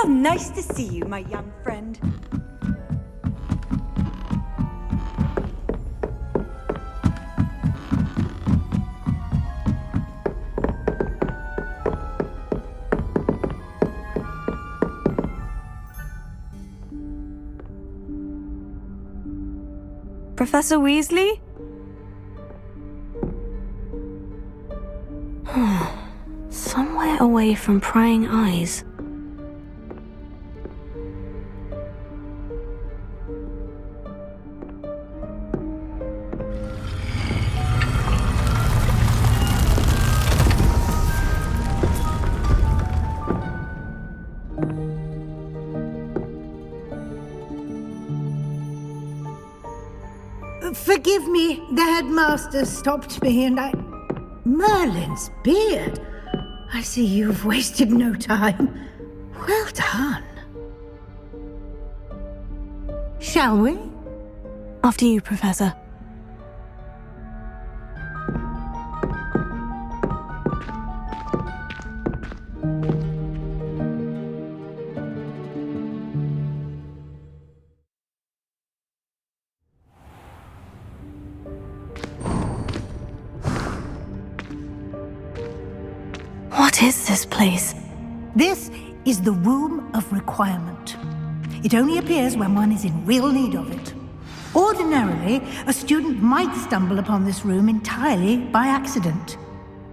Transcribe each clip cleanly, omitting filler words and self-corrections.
How nice to see you, my young friend. Professor Weasley? Somewhere away from prying eyes. Forgive me, the headmaster stopped me and Merlin's beard! I see you've wasted no time. Well done. Shall we? After you, Professor. What is this place? This is the Room of Requirement. It only appears when one is in real need of it. Ordinarily, a student might stumble upon this room entirely by accident.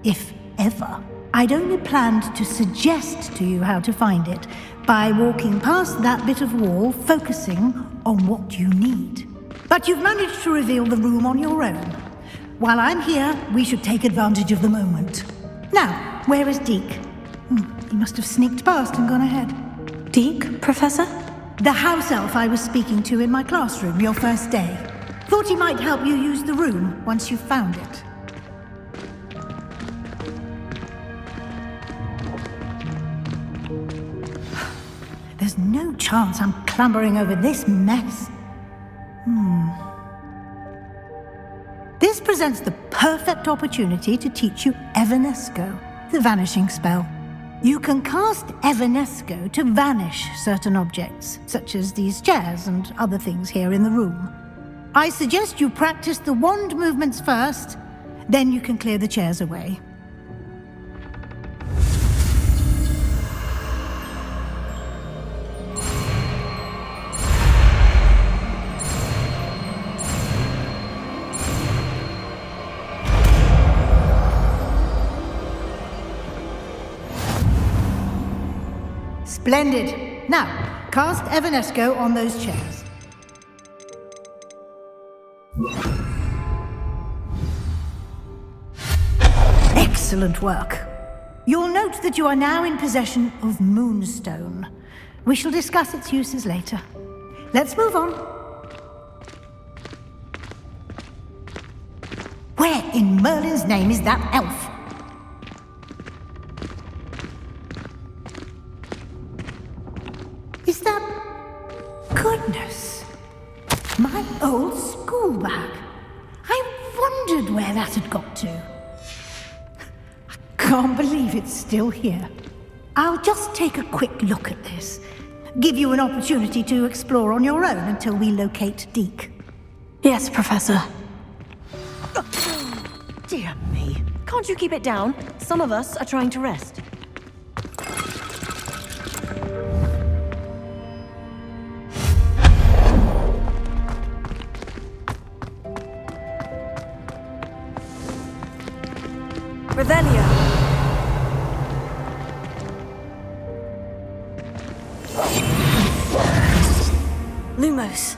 If ever. I'd only planned to suggest to you how to find it by walking past that bit of wall, focusing on what you need. But you've managed to reveal the room on your own. While I'm here, we should take advantage of the moment. Now, where is Deek? He must have sneaked past and gone ahead. Deek, Professor? The house elf I was speaking to in my classroom your first day. Thought he might help you use the room once you've found it. There's no chance I'm clambering over this mess. This presents the perfect opportunity to teach you Evanesco, the vanishing spell. You can cast Evanesco to vanish certain objects, such as these chairs and other things here in the room. I suggest you practice the wand movements first, then you can clear the chairs away. Splendid. Now, cast Evanesco on those chairs. Excellent work. You'll note that you are now in possession of Moonstone. We shall discuss its uses later. Let's move on. Where in Merlin's name is that elf? Is that... Goodness! My old school bag. I wondered where that had got to. I can't believe it's still here. I'll just take a quick look at this. Give you an opportunity to explore on your own until we locate Deek. Yes, Professor. Dear me. Can't you keep it down? Some of us are trying to rest. Revelio. Lumos.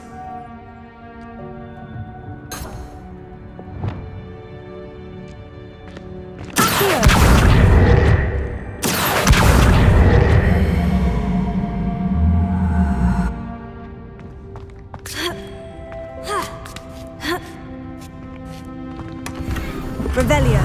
Revelio.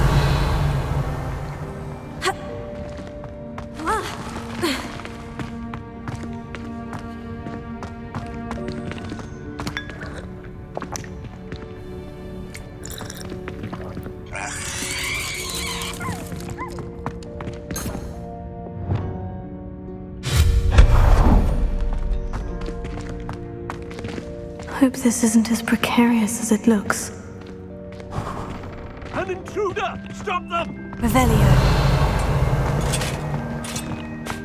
hope this isn't as precarious as it looks. An intruder! Stop them! Revelio.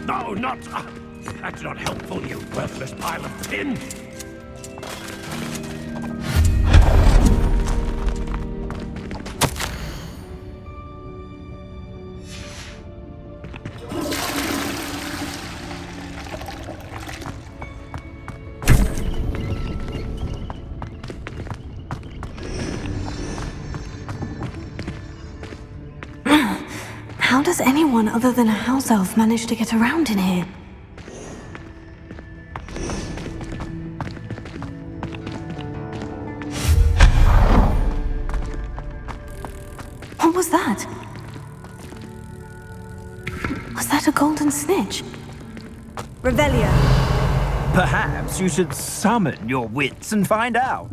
No, not... that's not helpful, you worthless pile of tin! How does anyone other than a house elf manage to get around in here? What was that? Was that a golden snitch? Revelio. Perhaps you should summon your wits and find out.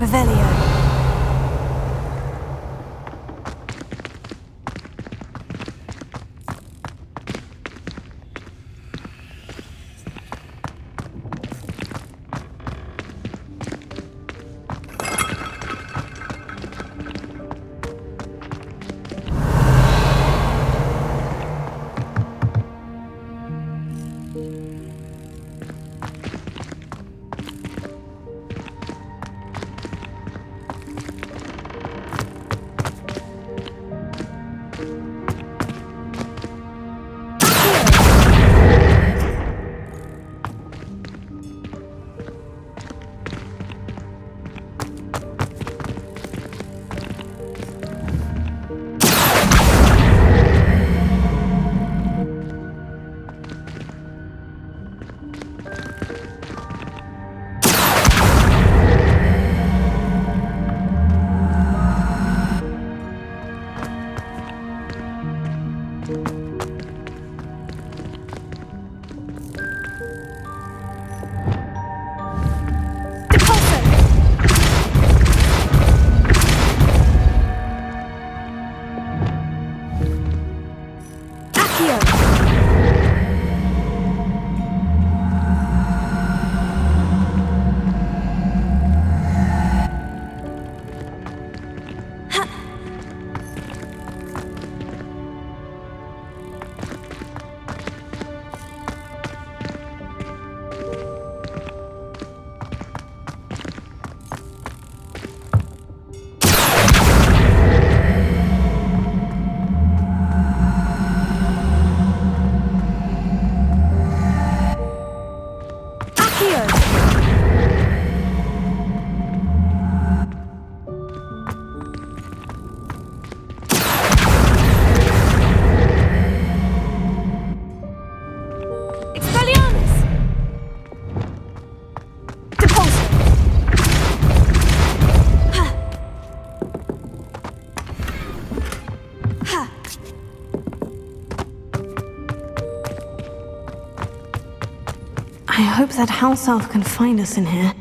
Revelio. I hope that house elf can find us in here.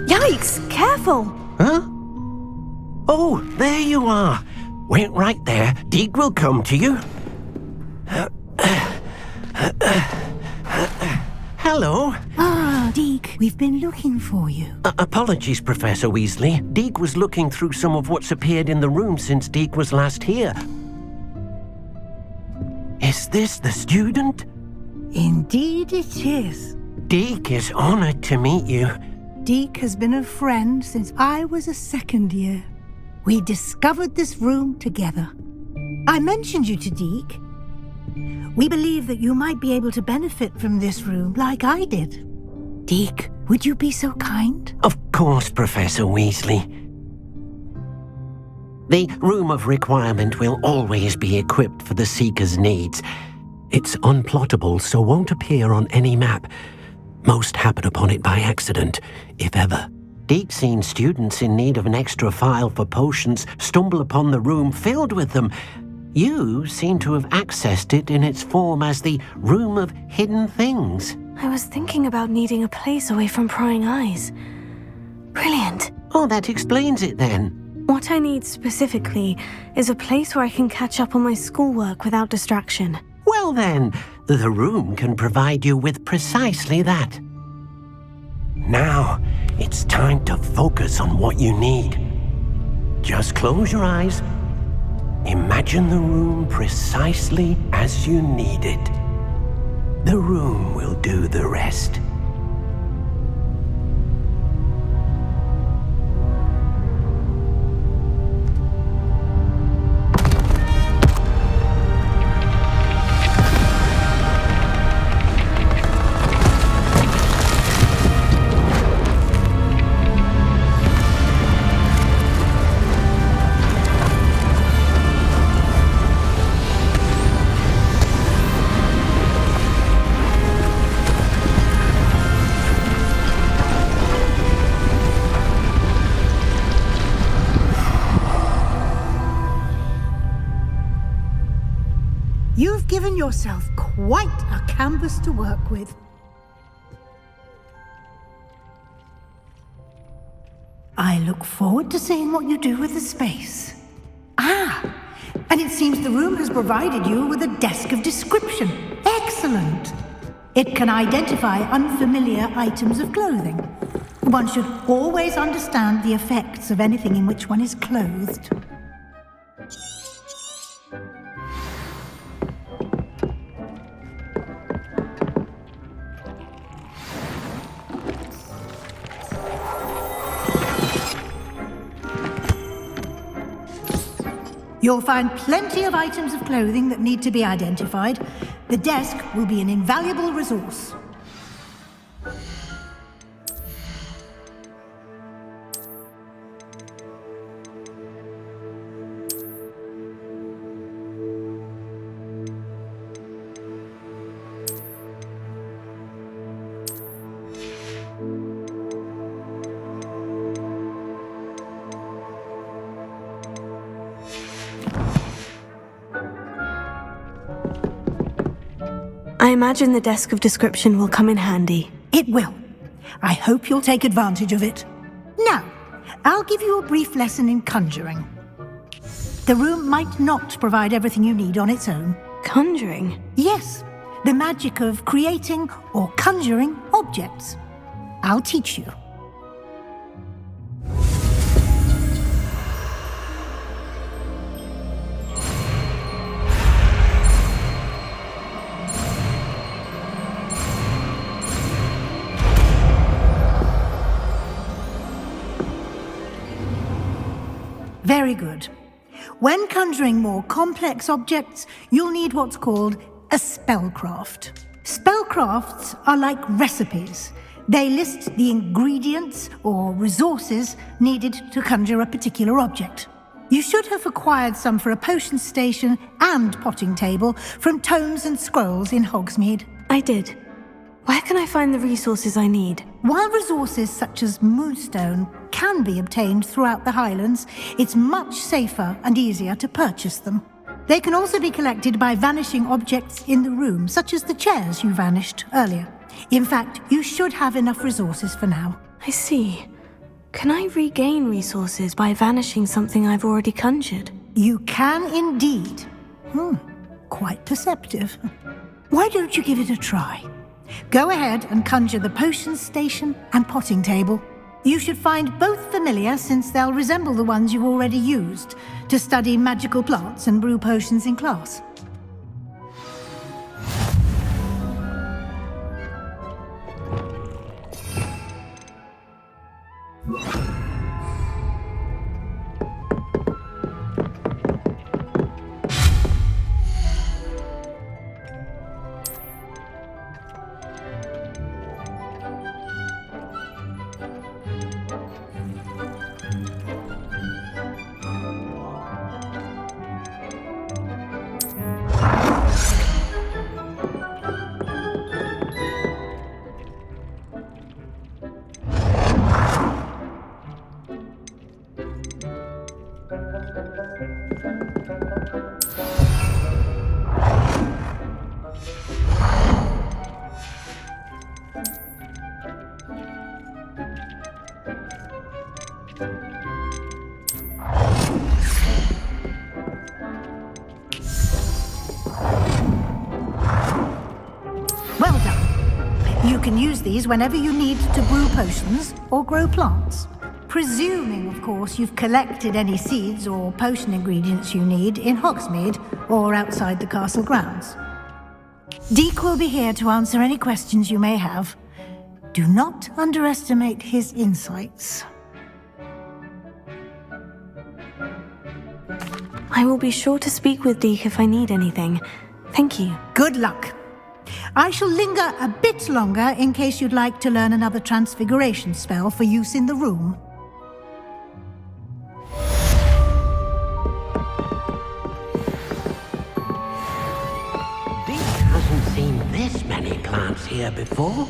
Yikes! Careful! Huh? Oh, there you are. Wait right there. Deek will come to you. Hello. Ah, Deek, we've been looking for you. Apologies, Professor Weasley. Deek was looking through some of what's appeared in the room since Deek was last here. Is this the student? Indeed it is. Deek is honored to meet you. Deek has been a friend since I was a second year. We discovered this room together. I mentioned you to Deek. We believe that you might be able to benefit from this room like I did. Deek, Would you be so kind? Of course, Professor Weasley. The Room of Requirement will always be equipped for the Seeker's needs. It's unplottable, so won't appear on any map. Most happen upon it by accident, if ever. Deek's seen students in need of an extra file for potions stumble upon the room filled with them. You seem to have accessed it in its form as the Room of Hidden Things. I was thinking about needing a place away from prying eyes. Brilliant. Oh, that explains it then. What I need specifically is a place where I can catch up on my schoolwork without distraction. Well then, the room can provide you with precisely that. Now, it's time to focus on what you need. Just close your eyes. Imagine the room precisely as you need it. The room will do the rest. You've given yourself quite a canvas to work with. I look forward to seeing what you do with the space. And it seems the room has provided you with a desk of description. Excellent! It can identify unfamiliar items of clothing. One should always understand the effects of anything in which one is clothed. You'll find plenty of items of clothing that need to be identified. The desk will be an invaluable resource. I imagine the desk of description will come in handy. It will. I hope you'll take advantage of it. Now, I'll give you a brief lesson in conjuring. The room might not provide everything you need on its own. Conjuring? Yes, the magic of creating or conjuring objects. I'll teach you. Very good. When conjuring more complex objects, you'll need what's called a spellcraft. Spellcrafts are like recipes. They list the ingredients or resources needed to conjure a particular object. You should have acquired some for a potion station and potting table from tomes and scrolls in Hogsmeade. I did. Where can I find the resources I need? While resources such as Moonstone can be obtained throughout the Highlands, it's much safer and easier to purchase them. They can also be collected by vanishing objects in the room, such as the chairs you vanished earlier. In fact, you should have enough resources for now. I see. Can I regain resources by vanishing something I've already conjured? You can indeed. Quite perceptive. Why don't you give it a try? Go ahead and conjure the potion station and potting table. You should find both familiar, since they'll resemble the ones you've already used to study magical plants and brew potions in class. You can use these whenever you need to brew potions or grow plants. Presuming, of course, you've collected any seeds or potion ingredients you need in Hogsmeade or outside the castle grounds. Deek will be here to answer any questions you may have. Do not underestimate his insights. I will be sure to speak with Deek if I need anything. Thank you. Good luck. I shall linger a bit longer in case you'd like to learn another transfiguration spell for use in the room. Deek hasn't seen this many plants here before.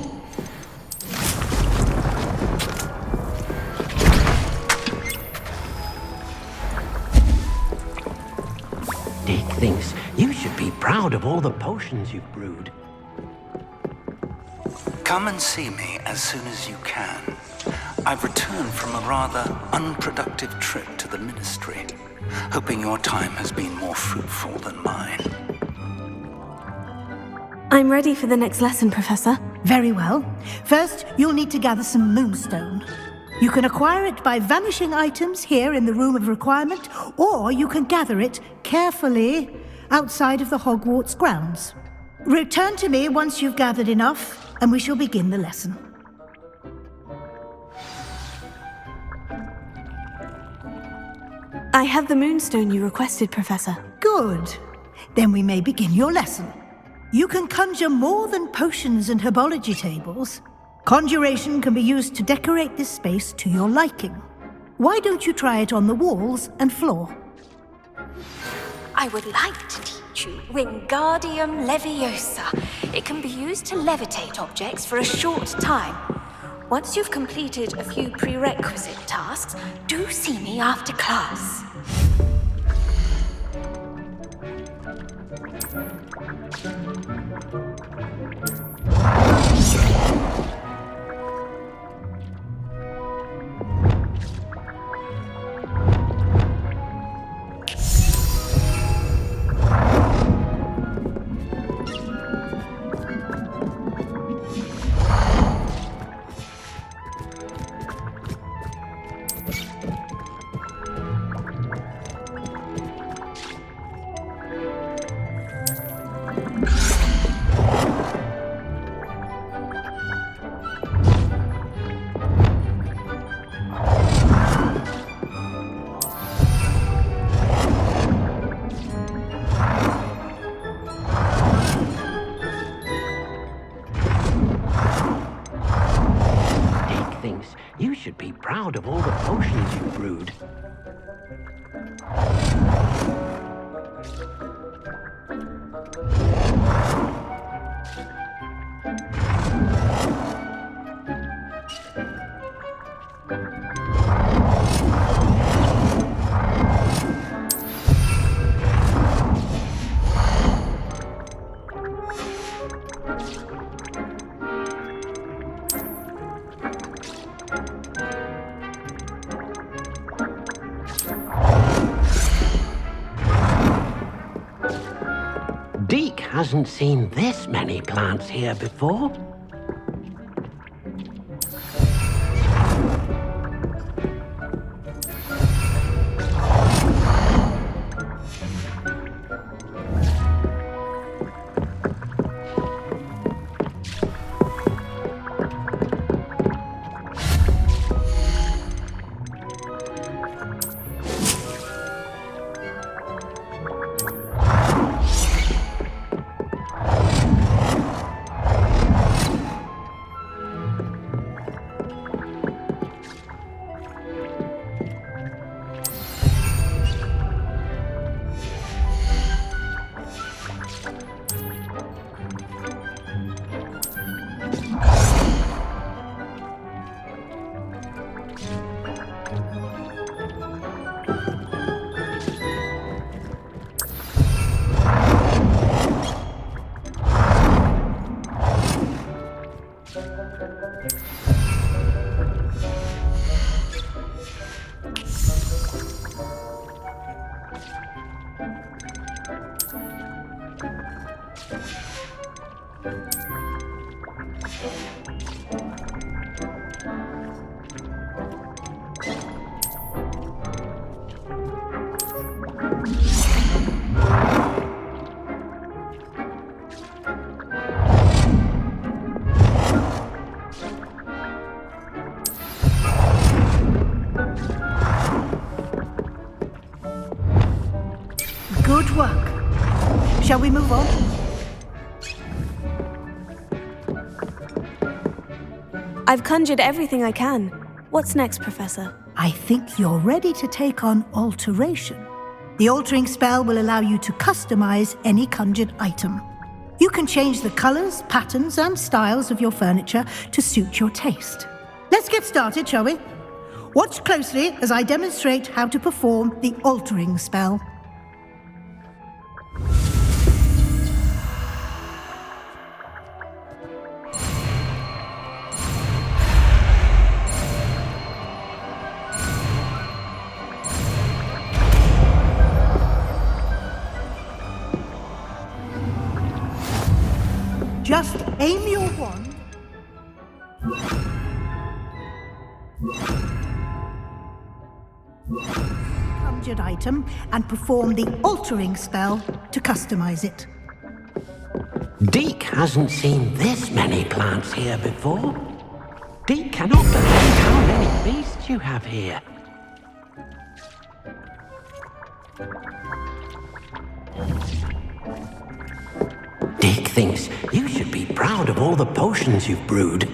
Deek thinks you should be proud of all the potions you've brewed. Come and see me as soon as you can. I've returned from a rather unproductive trip to the Ministry, hoping your time has been more fruitful than mine. I'm ready for the next lesson, Professor. Very well. First, you'll need to gather some moonstone. You can acquire it by vanishing items here in the Room of Requirement, or you can gather it carefully outside of the Hogwarts grounds. Return to me once you've gathered enough, and we shall begin the lesson. I have the moonstone you requested, Professor. Good. Then we may begin your lesson. You can conjure more than potions and herbology tables. Conjuration can be used to decorate this space to your liking. Why don't you try it on the walls and floor? I would like to teach you Wingardium Leviosa. It can be used to levitate objects for a short time. Once you've completed a few prerequisite tasks, do see me after class. You should be proud of all the potions you brewed. Deek hasn't seen this many plants here before. Shall we move on? I've conjured everything I can. What's next, Professor? I think you're ready to take on alteration. The altering spell will allow you to customize any conjured item. You can change the colors, patterns, and styles of your furniture to suit your taste. Let's get started, shall we? Watch closely as I demonstrate how to perform the altering spell. Just aim your wand conjured item and perform the altering spell to customize it. Deke hasn't seen this many plants here before. Deke cannot believe how many beasts you have here. Deke thinks you should be proud of all the potions you've brewed.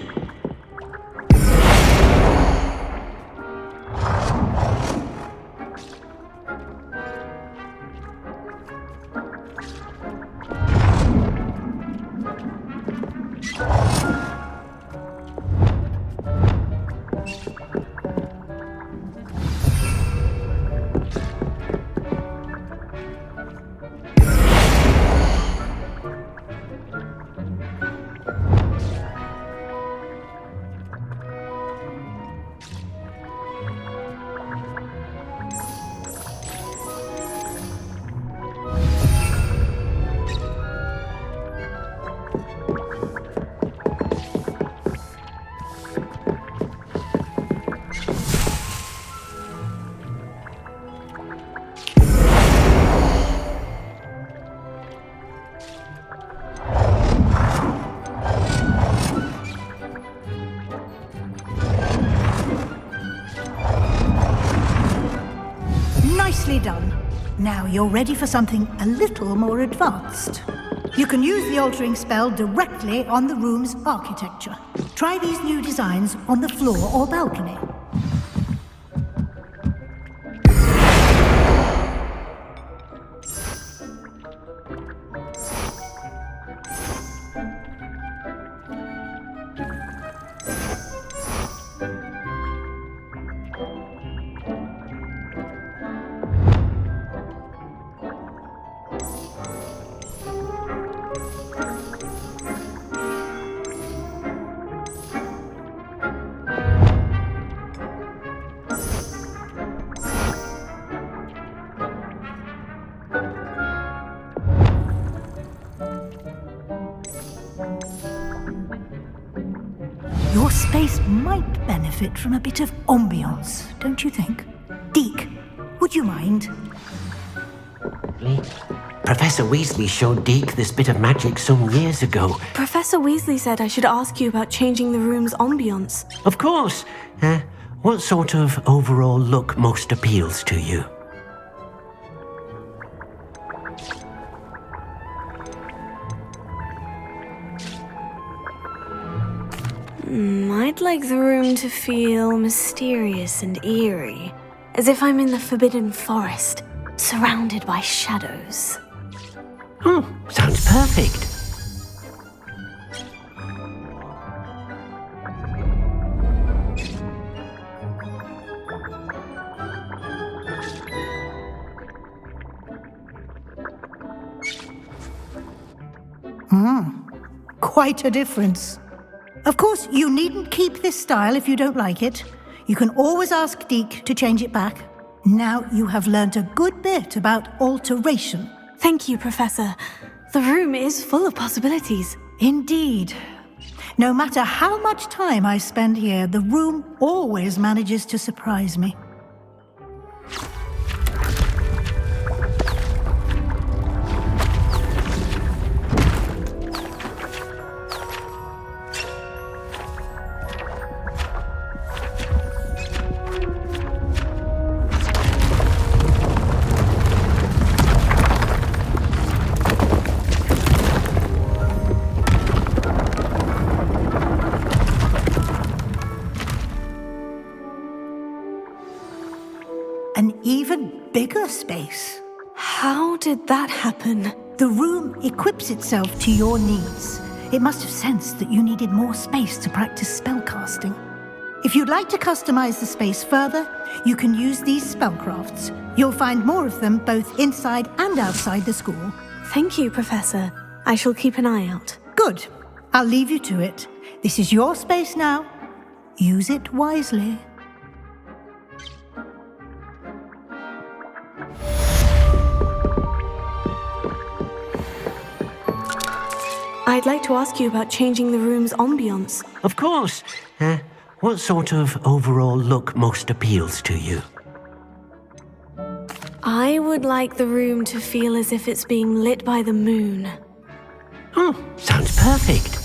Nicely done. Now you're ready for something a little more advanced. You can use the altering spell directly on the room's architecture. Try these new designs on the floor or balcony. Your space might benefit from a bit of ambiance, don't you think? Deke, would you mind? Professor Weasley showed Deke this bit of magic some years ago. Professor Weasley said I should ask you about changing the room's ambience. Of course. What sort of overall look most appeals to you? I'd like the room to feel mysterious and eerie, as if I'm in the Forbidden Forest, surrounded by shadows. Oh, sounds perfect. Quite a difference. Of course, you needn't keep this style if you don't like it. You can always ask Deke to change it back. Now you have learnt a good bit about alteration. Thank you, Professor. The room is full of possibilities. Indeed. No matter how much time I spend here, the room always manages to surprise me. more space. How did that happen? The room equips itself to your needs. It must have sensed that you needed more space to practice spellcasting. If you'd like to customize the space further, you can use these spellcrafts. You'll find more of them both inside and outside the school. Thank you, Professor. I shall keep an eye out. Good. I'll leave you to it. This is your space now. Use it wisely. I'd like to ask you about changing the room's ambience. Of course. What sort of overall look most appeals to you? I would like the room to feel as if it's being lit by the moon. Oh, sounds perfect.